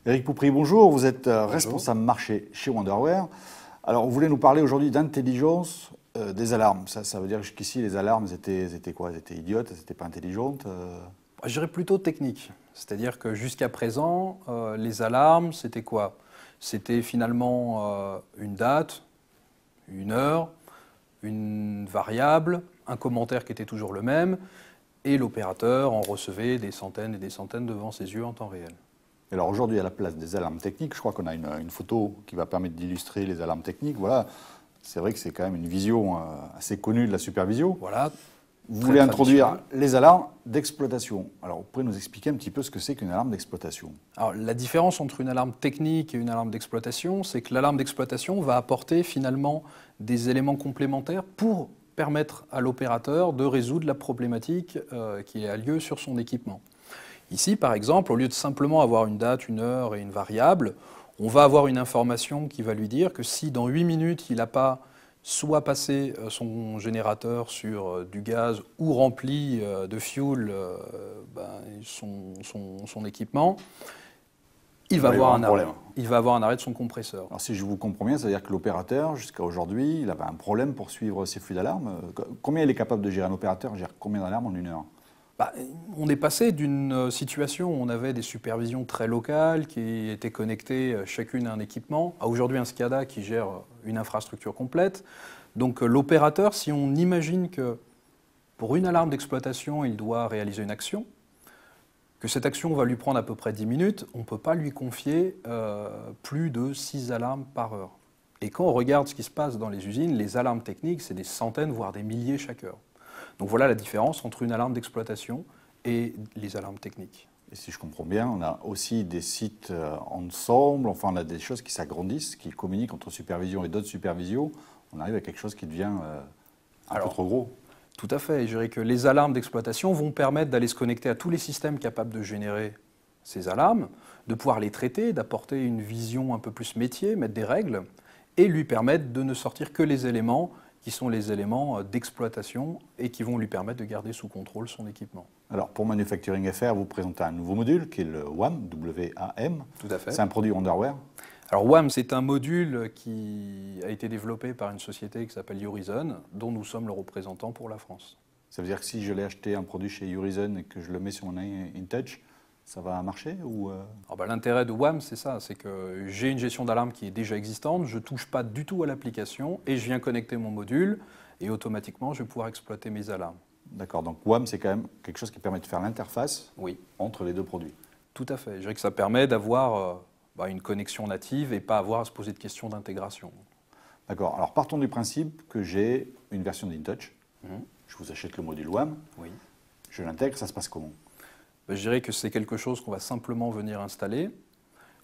Éric Poupry, bonjour. Vous êtes Bonjour. responsable marché chez Wonderware. Alors, vous voulez nous parler aujourd'hui d'intelligence des alarmes. Ça veut dire que jusqu'ici, les alarmes, étaient quoi? Elles étaient idiotes, elles n'étaient pas intelligentes Je dirais plutôt technique. C'est-à-dire que jusqu'à présent, les alarmes, c'était quoi? C'était finalement une date, une heure, une variable, un commentaire qui était toujours le même, et l'opérateur en recevait des centaines et des centaines devant ses yeux en temps réel. Alors aujourd'hui, à la place des alarmes techniques, je crois qu'on a une photo qui va permettre d'illustrer les alarmes techniques. Voilà, c'est vrai que c'est quand même une vision assez connue de la supervision. Voilà. Vous voulez introduire les alarmes d'exploitation. Alors, vous pouvez nous expliquer un petit peu ce que c'est qu'une alarme d'exploitation? Alors, la différence entre une alarme technique et une alarme d'exploitation, c'est que l'alarme d'exploitation va apporter finalement des éléments complémentaires pour permettre à l'opérateur de résoudre la problématique qui a lieu sur son équipement. Ici, par exemple, au lieu de simplement avoir une date, une heure et une variable, on va avoir une information qui va lui dire que si dans 8 minutes, il n'a pas soit passé son générateur sur du gaz ou rempli de fuel son équipement, il va avoir un arrêt de son compresseur. Alors si je vous comprends bien, ça veut dire que l'opérateur, jusqu'à aujourd'hui, il avait un problème pour suivre ses flux d'alarme. Combien il est capable de gérer un opérateur? Gère combien d'alarmes en une heure? On est passé d'une situation où on avait des supervisions très locales qui étaient connectées chacune à un équipement, à aujourd'hui un SCADA qui gère une infrastructure complète. Donc l'opérateur, si on imagine que pour une alarme d'exploitation, il doit réaliser une action, que cette action va lui prendre à peu près 10 minutes, on ne peut pas lui confier plus de 6 alarmes par heure. Et quand on regarde ce qui se passe dans les usines, les alarmes techniques, c'est des centaines, voire des milliers chaque heure. Donc voilà la différence entre une alarme d'exploitation et les alarmes techniques. Et si je comprends bien, on a aussi des sites ensemble, enfin on a des choses qui s'agrandissent, qui communiquent entre supervision et d'autres supervisions. On arrive à quelque chose qui devient un peu trop gros. Tout à fait. Je dirais que les alarmes d'exploitation vont permettre d'aller se connecter à tous les systèmes capables de générer ces alarmes, de pouvoir les traiter, d'apporter une vision un peu plus métier, mettre des règles, et lui permettre de ne sortir que les éléments qui sont les éléments d'exploitation et qui vont lui permettre de garder sous contrôle son équipement. Alors pour Manufacturing FR, vous présentez un nouveau module qui est le WAM, W-A-M. Tout à fait. C'est un produit Wonderware. Alors WAM, c'est un module qui a été développé par une société qui s'appelle Eurizon, dont nous sommes le représentant pour la France. Ça veut dire que si je l'ai acheté un produit chez Eurizon et que je le mets sur mon InTouch, ça va marcher ou L'intérêt de WAM, c'est ça, c'est que j'ai une gestion d'alarme qui est déjà existante, je ne touche pas du tout à l'application et je viens connecter mon module et automatiquement je vais pouvoir exploiter mes alarmes. D'accord, donc WAM, c'est quand même quelque chose qui permet de faire l'interface entre les deux produits. Tout à fait, je dirais que ça permet d'avoir une connexion native et pas avoir à se poser de questions d'intégration. D'accord, alors partons du principe que j'ai une version d'InTouch, je vous achète le module WAM, je l'intègre, ça se passe comment? Je dirais que c'est quelque chose qu'on va simplement venir installer.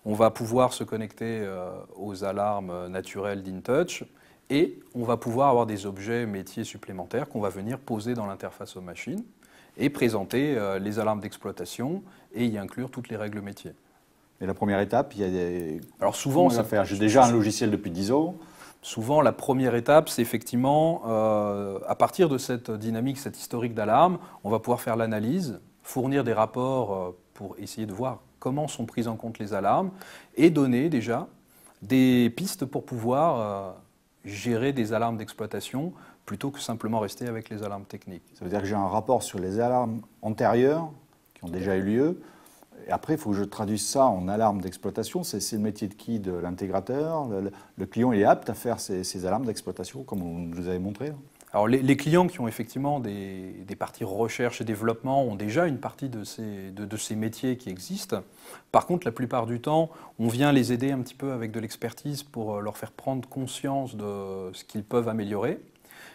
On va pouvoir se connecter aux alarmes naturelles d'InTouch et on va pouvoir avoir des objets métiers supplémentaires qu'on va venir poser dans l'interface aux machines et présenter les alarmes d'exploitation et y inclure toutes les règles métiers. Et la première étape, il y a des... Alors souvent, ça fait. J'ai déjà un logiciel depuis 10 ans. Souvent, la première étape, c'est effectivement, à partir de cette dynamique, cette historique d'alarme, on va pouvoir faire l'analyse, fournir des rapports pour essayer de voir comment sont prises en compte les alarmes et donner déjà des pistes pour pouvoir gérer des alarmes d'exploitation plutôt que simplement rester avec les alarmes techniques. Ça veut dire que j'ai un rapport sur les alarmes antérieures qui ont déjà eu lieu. Et après, il faut que je traduise ça en alarme d'exploitation. C'est le métier de qui? De l'intégrateur? Le client il est apte à faire ces alarmes d'exploitation, comme vous nous avez montré? Alors les clients qui ont effectivement des parties recherche et développement ont déjà une partie de ces métiers qui existent. Par contre, la plupart du temps, on vient les aider un petit peu avec de l'expertise pour leur faire prendre conscience de ce qu'ils peuvent améliorer.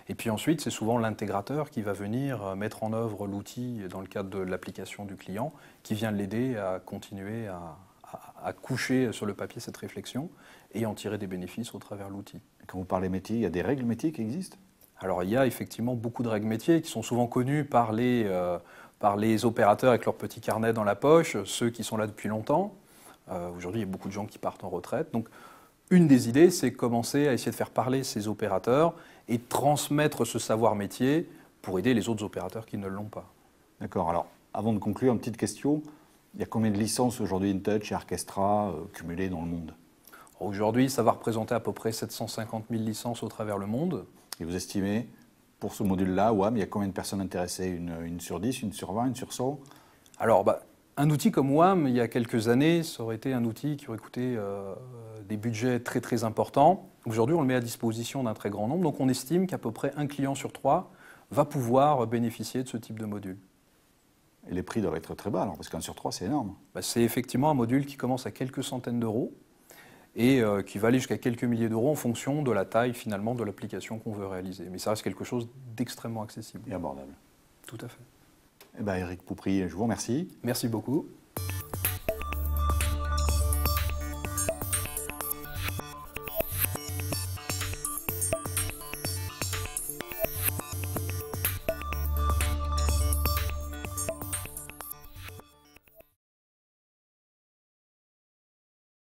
Et puis ensuite, c'est souvent l'intégrateur qui va venir mettre en œuvre l'outil dans le cadre de l'application du client, qui vient l'aider à continuer à coucher sur le papier cette réflexion et en tirer des bénéfices au travers de l'outil. Quand vous parlez métier, il y a des règles métiers qui existent? Alors il y a effectivement beaucoup de règles métiers qui sont souvent connues par les opérateurs avec leur petit carnet dans la poche, ceux qui sont là depuis longtemps. Aujourd'hui, il y a beaucoup de gens qui partent en retraite. Donc une des idées, c'est commencer à essayer de faire parler ces opérateurs et transmettre ce savoir métier pour aider les autres opérateurs qui ne l'ont pas. D'accord. Alors, avant de conclure, une petite question. Il y a combien de licences aujourd'hui InTouch et Orchestra cumulées dans le monde? Aujourd'hui, ça va représenter à peu près 750 000 licences au travers le monde. Et vous estimez, pour ce module-là, WAM, il y a combien de personnes intéressées? Une sur 10, une sur 20, une sur 100? Alors, un outil comme WAM, il y a quelques années, ça aurait été un outil qui aurait coûté des budgets très très importants. Aujourd'hui, on le met à disposition d'un très grand nombre, donc on estime qu'à peu près un client sur 3 va pouvoir bénéficier de ce type de module. Et les prix doivent être très bas, alors, parce qu'un sur 3, c'est énorme. C'est effectivement un module qui commence à quelques centaines d'euros et qui va aller jusqu'à quelques milliers d'euros en fonction de la taille finalement de l'application qu'on veut réaliser. Mais ça reste quelque chose d'extrêmement accessible. Et abordable. Tout à fait. Eh bien, Éric Poupry, je vous remercie. Merci beaucoup.